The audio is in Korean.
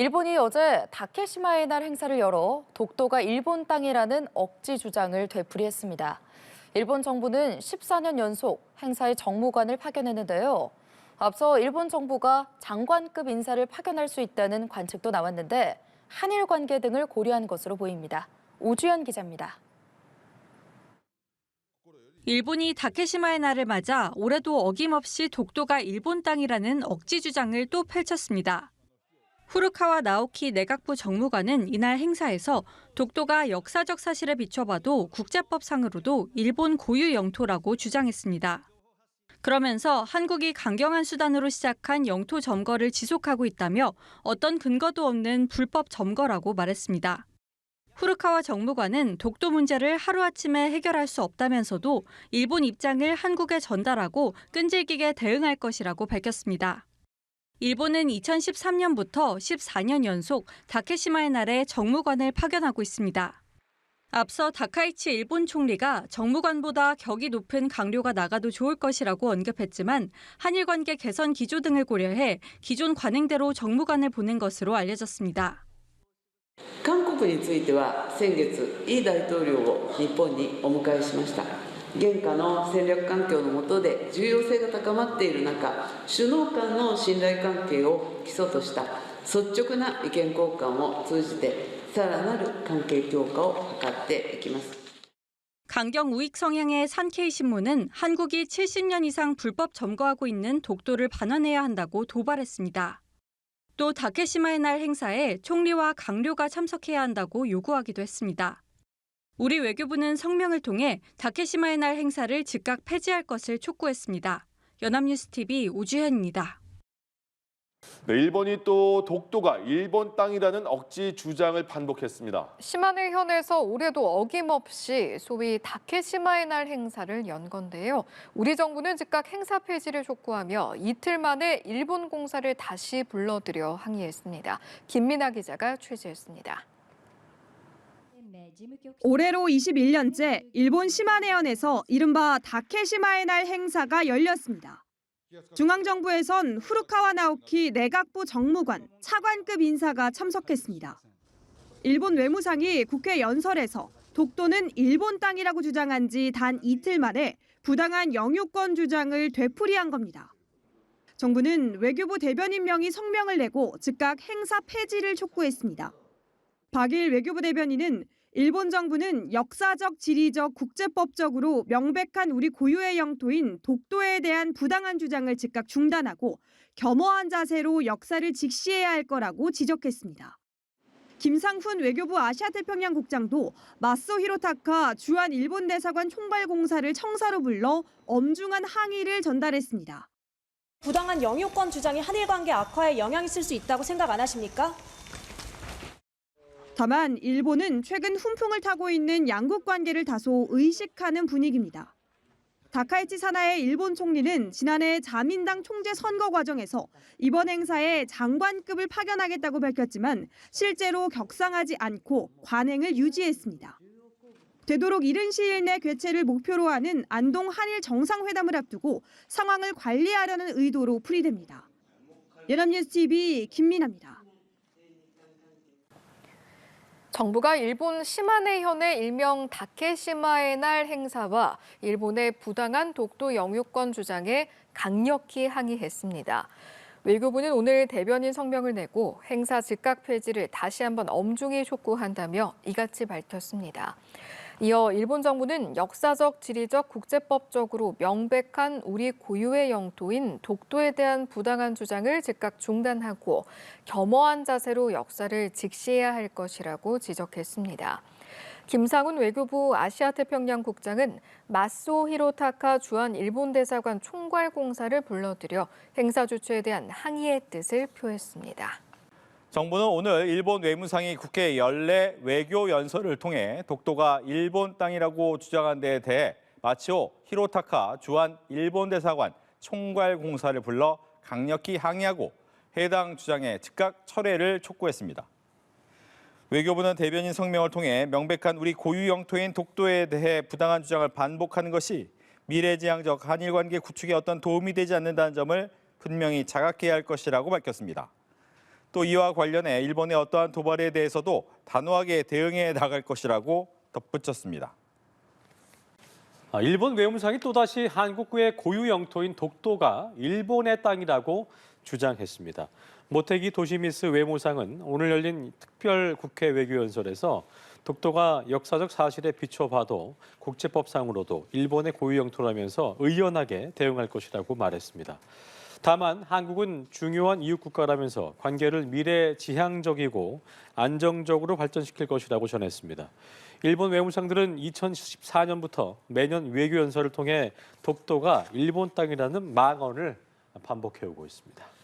일본이 어제 다케시마의 날 행사를 열어 독도가 일본 땅이라는 억지 주장을 되풀이했습니다. 일본 정부는 14년 연속 행사에 정무관을 파견했는데요. 앞서 일본 정부가 장관급 인사를 파견할 수 있다는 관측도 나왔는데 한일 관계 등을 고려한 것으로 보입니다. 오주연 기자입니다. 일본이 다케시마의 날을 맞아 올해도 어김없이 독도가 일본 땅이라는 억지 주장을 또 펼쳤습니다. 후루카와 나오키 내각부 정무관은 이날 행사에서 독도가 역사적 사실에 비춰봐도 국제법상으로도 일본 고유 영토라고 주장했습니다. 그러면서 한국이 강경한 수단으로 시작한 영토 점거를 지속하고 있다며 어떤 근거도 없는 불법 점거라고 말했습니다. 후루카와 정무관은 독도 문제를 하루아침에 해결할 수 없다면서도 일본 입장을 한국에 전달하고 끈질기게 대응할 것이라고 밝혔습니다. 일본은 2013년부터 14년 연속 다케시마의 날에 정무관을 파견하고 있습니다. 앞서 다카이치 일본 총리가 정무관보다 격이 높은 강료가 나가도 좋을 것이라고 언급했지만 한일 관계 개선 기조 등을 고려해 기존 관행대로 정무관을 보낸 것으로 알려졌습니다. 韓国については先月、イ大統領を日本にお迎えしました。現下の戦略環境の下で重要性が高まっている中、首脳間の信頼関係を基礎とした率直な意見交換を通じて、さらなる関係強化を図っていきます。 강경 우익 성향의 산케이 신문은 한국이 70년 이상 불법 점거하고 있는 독도를 반환해야 한다고 도발했습니다. 또 다케시마의 날 행사에 총리와 강료가 참석해야 한다고 요구하기도 했습니다. 우리 외교부는 성명을 통해 다케시마의 날 행사를 즉각 폐지할 것을 촉구했습니다. 연합뉴스TV 오주현입니다. 일본이 또 독도가 일본 땅이라는 억지 주장을 반복했습니다. 시마네 현에서 올해도 어김없이 소위 다케시마의 날 행사를 연 건데요. 우리 정부는 즉각 행사 폐지를 촉구하며 이틀 만에 일본 공사를 다시 불러들여 항의했습니다. 김민아 기자가 취재했습니다. 올해로 21년째 일본 시마네현에서 이른바 다케시마의 날 행사가 열렸습니다. 중앙정부에선 후루카와 나오키 내각부 정무관, 차관급 인사가 참석했습니다. 일본 외무상이 국회 연설에서 독도는 일본 땅이라고 주장한 지 단 이틀 만에 부당한 영유권 주장을 되풀이한 겁니다. 정부는 외교부 대변인 명의 성명을 내고 즉각 행사 폐지를 촉구했습니다. 박일 외교부 대변인은 일본 정부는 역사적, 지리적, 국제법적으로 명백한 우리 고유의 영토인 독도에 대한 부당한 주장을 즉각 중단하고 겸허한 자세로 역사를 직시해야 할 거라고 지적했습니다. 김상훈 외교부 아시아태평양 국장도 마소 히로타카 주한 일본 대사관 총괄공사를 청사로 불러 엄중한 항의를 전달했습니다. 부당한 영유권 주장이 한일 관계 악화에 영향이 있을 수 있다고 생각 안 하십니까? 다만 일본은 최근 훈풍을 타고 있는 양국 관계를 다소 의식하는 분위기입니다. 다카이치 사나의 일본 총리는 지난해 자민당 총재 선거 과정에서 이번 행사에 장관급을 파견하겠다고 밝혔지만 실제로 격상하지 않고 관행을 유지했습니다. 되도록 이른 시일 내 개최를 목표로 하는 안동 한일 정상회담을 앞두고 상황을 관리하려는 의도로 풀이됩니다. 연합뉴스TV 김민아입니다. 정부가 일본 시마네현의 일명 다케시마의 날 행사와 일본의 부당한 독도 영유권 주장에 강력히 항의했습니다. 외교부는 오늘 대변인 성명을 내고 행사 즉각 폐지를 다시 한번 엄중히 촉구한다며 이같이 밝혔습니다. 이어 일본 정부는 역사적, 지리적, 국제법적으로 명백한 우리 고유의 영토인 독도에 대한 부당한 주장을 즉각 중단하고 겸허한 자세로 역사를 직시해야 할 것이라고 지적했습니다. 김상훈 외교부 아시아태평양 국장은 마소 히로타카 주한 일본 대사관 총괄공사를 불러들여 행사 주최에 대한 항의의 뜻을 표했습니다. 정부는 오늘 일본 외무상이 국회 연례 외교 연설을 통해 독도가 일본 땅이라고 주장한 데에 대해 마치오 히로타카 주한 일본 대사관 총괄공사를 불러 강력히 항의하고 해당 주장의 즉각 철회를 촉구했습니다. 외교부는 대변인 성명을 통해 명백한 우리 고유 영토인 독도에 대해 부당한 주장을 반복하는 것이 미래지향적 한일 관계 구축에 어떤 도움이 되지 않는다는 점을 분명히 자각해야 할 것이라고 밝혔습니다. 또 이와 관련해 일본의 어떠한 도발에 대해서도 단호하게 대응해 나갈 것이라고 덧붙였습니다. 일본 외무상이 또다시 한국의 고유 영토인 독도가 일본의 땅이라고 주장했습니다. 모테기 도시미스 외무상은 오늘 열린 특별 국회 외교연설에서 독도가 역사적 사실에 비춰봐도 국제법상으로도 일본의 고유 영토라면서 의연하게 대응할 것이라고 말했습니다. 다만 한국은 중요한 이웃 국가라면서 관계를 미래지향적이고 안정적으로 발전시킬 것이라고 전했습니다. 일본 외무상들은 2014년부터 매년 외교연설을 통해 독도가 일본 땅이라는 망언을 반복해오고 있습니다.